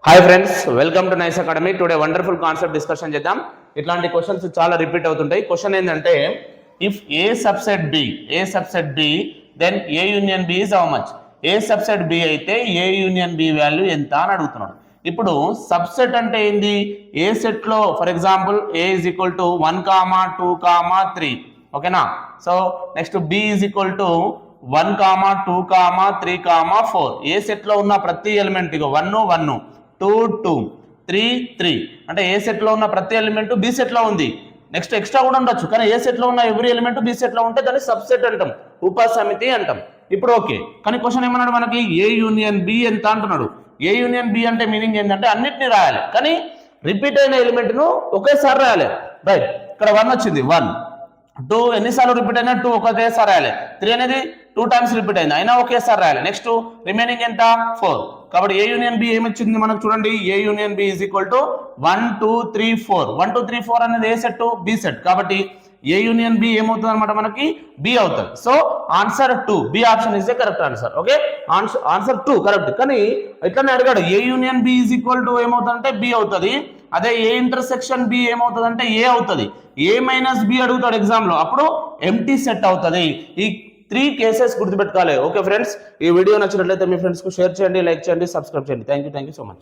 Hi friends, welcome to Nice Academy. Today wonderful concept discussion చేద్దాం. ఇట్లాంటి questions చాలా repeat అవుతుంటాయి. క్వశ్చన్ ఏంటంటే, if A subset B then A union B is how much. A subset B అయితే A union B value ఎంత అని అడుగుతున్నాడు. ఇప్పుడు సబ్సెట్ అంటే ఏంది? ఏ సెట్ లో for example A is equal to 1, 2, 3. ఓకేనా? So next B is equal to 1, 2, 3, 4. A set లో ఉన్న ప్రతి ఎలిమెంట్ ఇగో 1, 1, 2, 2, 3, 3 అంటే ఏ సెట్ లో ఉన్న ప్రతి ఎలిమెంట్ బి సెట్ లో ఉంది. నెక్స్ట్ ఎక్స్ట్రా కూడా ఉండొచ్చు, కానీ ఏ సెట్ లో ఉన్న ఎవ్రీ ఎలిమెంట్ బి సెట్ లో ఉంటే దాన్ని సబ్సెట్ అంటాం, ఉపసమితి అంటాం. ఇప్పుడు ఓకే, కానీ క్వశ్చన్ ఏమన్నాడు మనకి? ఏ యూనియన్ బి ఎంత అంటున్నాడు. ఏ యూనియన్ బి అంటే మీనింగ్ ఏంటంటే అన్నిటిని రాయాలి, కానీ రిపీట్ అయిన ఎలిమెంట్ ను ఒకేసారి రాయాలి. రైట్, ఇక్కడ 1 వచ్చింది, 1, 2 ఎన్నిసార్లు రిపీట్ అయినా 2 ఒకేసారి రాయాలి. 3 అనేది 2 టైమ్స్ రిపీట్ అయింది, అయినా ఒకేసారి రాయాలి. నెక్స్ట్ రిమైనింగ్ ఎంత? 4. కాబట్టి ఏ యూనియన్ బి ఏమొచ్చింది మనకు చూడండి. A union B is equal to 1, 2, 3, 4. 1, 2, 3, 4 అనేది ఏ సెట్? B set. కాబట్టి ఏ యూనియన్ బి ఏమవుతుంది అనమాట మనకి? బి అవుతుంది. So answer 2, B option is the correct answer. Okay, answer 2 correct. కానీ ఇట్లానే అడిగాడు, A union B is equal to ఏమవుతుందంటే బి అవుతుంది. అదే ఏ ఇంటర్సెక్షన్ బి ఏమవుతుంది అంటే ఏ అవుతుంది. ఏ మైనస్ బి అడుగుతాడు ఎగ్జామ్ లో, అప్పుడు ఎంటీ సెట్ అవుతుంది. ఈ 3 కేసెస్ గుర్తుపెట్టుకోవాలి. ఓకే ఫ్రెండ్స్, ఈ వీడియో నచ్చినట్లయితే మీ ఫ్రెండ్స్ కు షేర్ చేయండి, లైక్ చేయండి, సబ్స్క్రైబ్ చేయండి. Thank you so much.